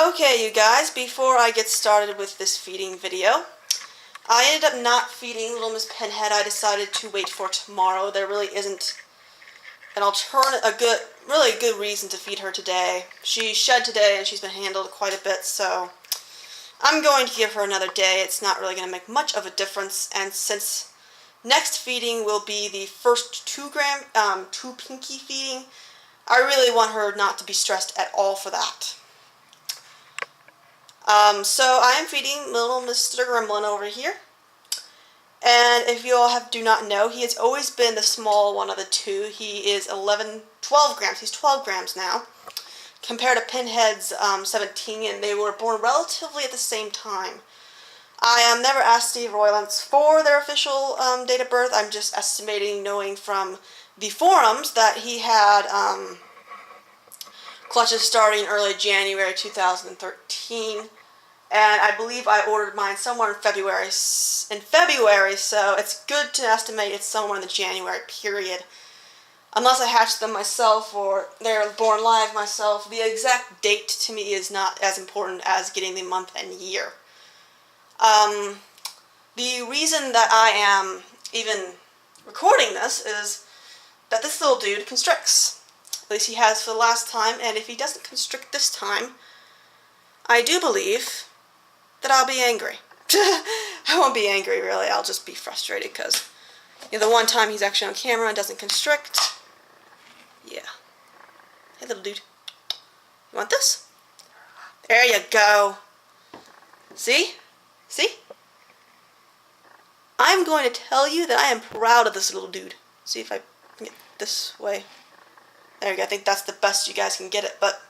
Okay, you guys, before I get started with this feeding video, I ended up not feeding Little Miss Pinhead. I decided to wait for tomorrow. There really isn't an really good reason to feed her today. She shed today and she's been handled quite a bit, so I'm going to give her another day. It's not really going to make much of a difference, and since next feeding will be the first 2 pinky feeding, I really want her not to be stressed at all for that. So I am feeding little Mr. Gremlin over here. And if you all do not know, he has always been the small one of the two. He is 12 grams. He's 12 grams now, compared to Pinhead's 17, and they were born relatively at the same time. I never asked Steve Roylance for their official date of birth. I'm just estimating, knowing from the forums that he had clutches starting early January 2013. And I believe I ordered mine somewhere in February, so it's good to estimate it's somewhere in the January period. Unless I hatched them myself or they're born live myself, the exact date to me is not as important as getting the month and year. The reason that I am even recording this is that this little dude constricts. At least he has for the last time, and if he doesn't constrict this time, I do believe that I'll be angry. I won't be angry, really. I'll just be frustrated because, the one time he's actually on camera and doesn't constrict. Yeah. Hey, little dude. You want this? There you go. See? See? I'm going to tell you that I am proud of this little dude. See if I can get this way. There you go. I think that's the best you guys can get it, but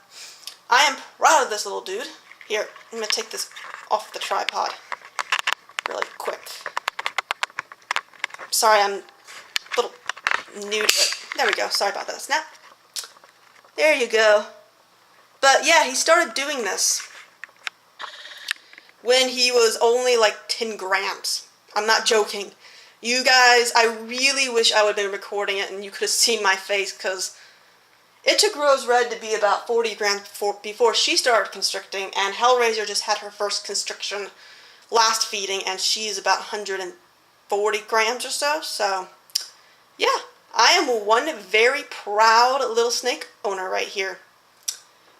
I am proud of this little dude. Here, I'm going to take this off the tripod really quick. Sorry, I'm a little new to it. There we go. Sorry about that. Snap. There you go. But yeah, he started doing this when he was only like 10 grams. I'm not joking. You guys, I really wish I would have been recording it and you could have seen my face, because it took Rose Red to be about 40 grams before she started constricting, and Hellraiser just had her first constriction last feeding, and she's about 140 grams or so. So, yeah, I am one very proud little snake owner right here.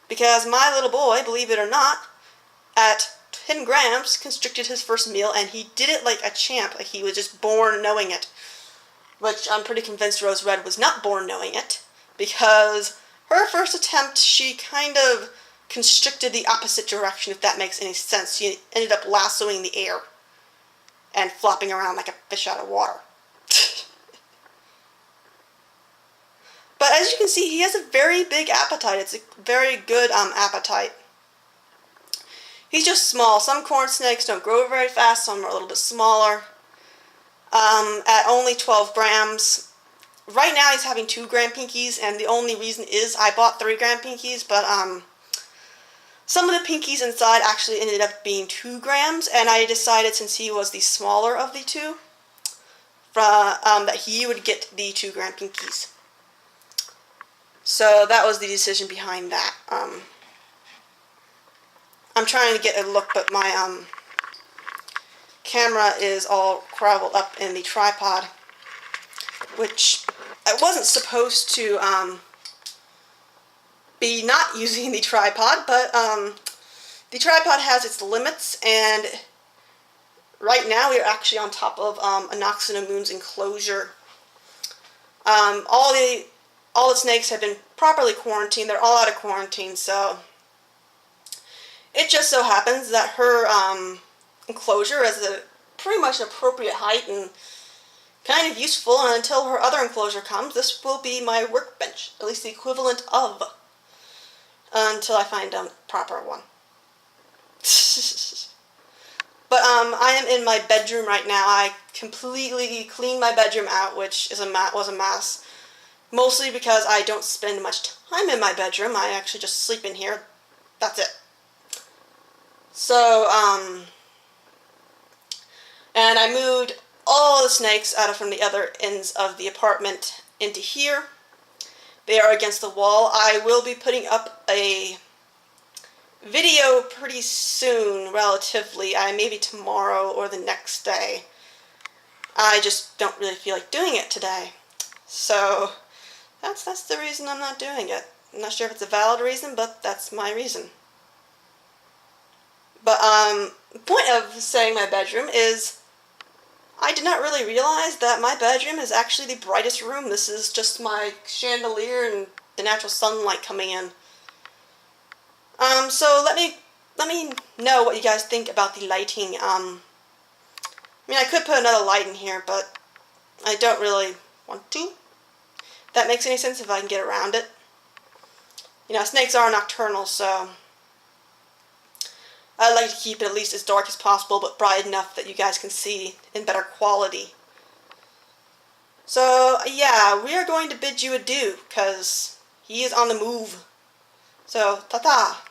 Because my little boy, believe it or not, at 10 grams constricted his first meal, and he did it like a champ. Like he was just born knowing it. Which I'm pretty convinced Rose Red was not born knowing it, because her first attempt, she kind of constricted the opposite direction, if that makes any sense. She ended up lassoing the air and flopping around like a fish out of water. But as you can see, he has a very big appetite. It's a very good appetite. He's just small. Some corn snakes don't grow very fast, some are a little bit smaller. At only 12 grams. Right now he's having 2 gram pinkies, and the only reason is I bought 3 gram pinkies, but some of the pinkies inside actually ended up being 2 grams, and I decided, since he was the smaller of the two, that he would get the 2 gram pinkies. So that was the decision behind that. I'm trying to get a look, but my camera is all crumpled up in the tripod, which I wasn't supposed to be not using the tripod, but the tripod has its limits, and right now we are actually on top of Anoxina Moon's enclosure. All the snakes have been properly quarantined. They're all out of quarantine, so it just so happens that her enclosure is a pretty much appropriate height and kind of useful, and until her other enclosure comes, this will be my workbench, at least the equivalent of, until I find a proper one. But I am in my bedroom right now. I completely cleaned my bedroom out, which was a mess, mostly because I don't spend much time in my bedroom. I actually just sleep in here. That's it. So, and I moved all the snakes out from the other ends of the apartment into here. They are against the wall. I will be putting up a video pretty soon, relatively. Maybe tomorrow or the next day. I just don't really feel like doing it today. So that's the reason I'm not doing it. I'm not sure if it's a valid reason, but that's my reason. But the point of saying my bedroom is I did not really realize that my bedroom is actually the brightest room. This is just my chandelier and the natural sunlight coming in. So let me know what you guys think about the lighting. I mean, I could put another light in here, but I don't really want to. If that makes any sense, if I can get around it. You know, snakes are nocturnal, so I'd like to keep it at least as dark as possible, but bright enough that you guys can see in better quality. So, yeah, we are going to bid you adieu, because he is on the move. So, ta-ta!